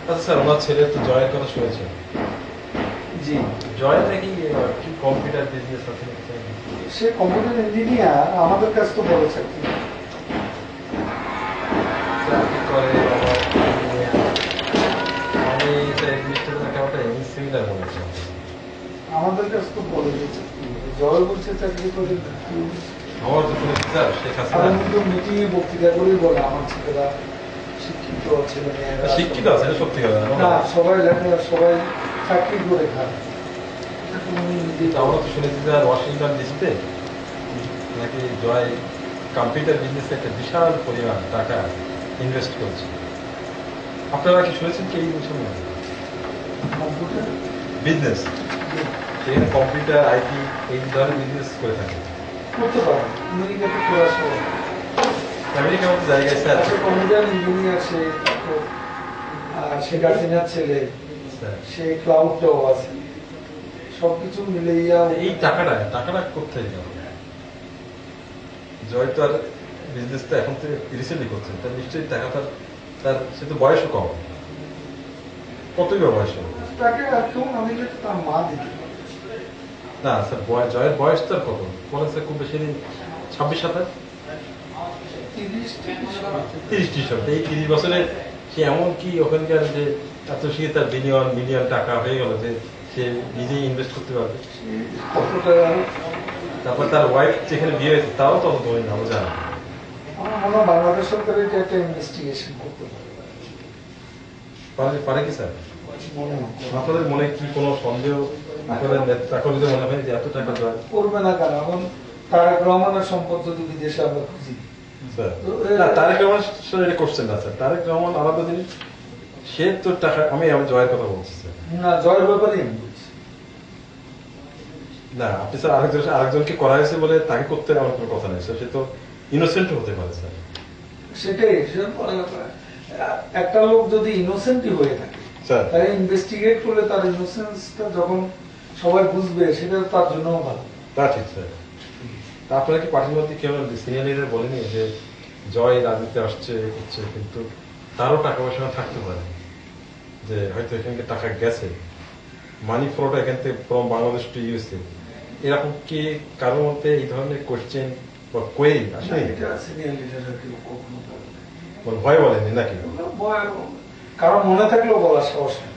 আচ্ছা স্যার, ওনার ছেলে তো জয়ের কথা শুনেছেন। জি, জয় নাকি কি কম্পিউটার বিজনেস আছে? সে কম্পিউটার ইঞ্জিনিয়ার, আমাদের কাছে তো বড় চাকরি। চাকরি করে আবার engineer। আমি স্যার এই জিনিসটা তাকে একটা সিমিলার মনে হচ্ছে। আমাদের কাছে তো বড় চাকরি। জয় বলছে চাকরি করে, আমার তো শুনেছি স্যার শেখ হাসিনা আমি কিন্তু মিটিং এ বক্তৃতা করেই বলে আমার ছেলেরা শিক্ষিত ছেলে মেয়েরা শিক্ষিত আছে, এটা সত্যি কথা না, সবাই লেখাপড়া, সবাই চাকরি করে খায়। এটা তুমি নিজেই কিন্তু আমরা তো শুনেছি স্যার ওয়াশিংটন ডিসিতে নাকি জয় কম্পিউটার বিজনেসে একটা বিশাল পরিমাণ টাকা ইনভেস্ট করছে। আপনারা কি শুনেছেন কি এই বিষয়ে? কম্পিউটার বিজনেস, সেখানে কম্পিউটার আইটি এই ধরনের বিজনেস করে থাকে। করতে পারে, আমেরিকাতে করা সবাই। আমেরিকার মতো জায়গায় স্যার কম্পিউটার ইঞ্জিনিয়ার সে, শেখ হাসিনার ছেলে, সে ক্লাউডটাও আছে, সবকিছু মিলে এই টাকাটা কোথায় গেল? জয় তো আর বিজনেসটা এখন থেকে রিসেন্টলি করছেন, তার নিশ্চয়ই টাকাটা তার, সে তো বয়সও কম, কতই বা বয়স হবে? তাকে আর কেউ না দিলে তো তার মা দিতে পারে। না স্যার, জয়ের বয়স তার কত বলেন স্যার? খুব বেশি নেই, 26-27, 30 হবে। এই 30 বছরে সে এমন কি ওখানকার যে এত সে তার মিলিয়ন টাকা হয়ে গেল যে সে নিজেই ইনভেস্ট করতে পারবে। কত টাকা? তারপর তার ওয়াইফ যেখানে বিয়ে হয়েছে তাও তত ধরে না, ও জানে। আমার মনে হয় বাংলাদেশ সরকার এটা একটা ইনভেস্টিগেশন করতে পারে। পারে কি স্যার? মনে হয় আপনাদের মনে কি কোনো সন্দেহ, আপনাদের নেতা যদি মনে হয় যে এত টাকা জয় করবে না কেন? এখন তারেক রহমানের সম্পদ যদি বিদেশে আমরা খুঁজি, স্যার, না তারেক রহমান এটা করছেন না স্যার। তারেক রহমান আলাদা জিনিস, সে তো টাকা, আমি জয়ের কথা বলছি স্যার। না, জয়ের ব্যাপারে আমি বলছি। না আপনি স্যার আরেকজনকে করা হয়েছে বলে তাকে করতে আমার কোনো কথা নেই স্যার, সে তো ইনোসেন্ট হতে পারে স্যার। সেটাই একটা লোক যদি ইনোসেন্টই হয়ে থাকে, তাই ইনভেস্টিগেট করলে তার ইনোসেন্সটা যখন সবাই বুঝবে, সেটা তার জন্য ভালো। তা ঠিক স্যার। আপনারা কি পার্টির মধ্যে কেউ সিনিয়র লিডার বলেনি যে জয় রাজনীতি আসছে হচ্ছে, কিন্তু তারও টাকা পয়সা থাকতে পারে, যে হয়তো এখানকে টাকা গেছে, মানি ফ্রড এখান থেকে ফ্রম বাংলাদেশ টু ইউএসএ, এরকম কি কারোর মধ্যে এই ধরনের কোয়েশ্চেন বা কোয়েরি আসে? সিনিয়র লিডাররা কেউ কখনো ভয় বলেনি নাকি? কারণ মনে থাকলেও বলার সাহস নেই।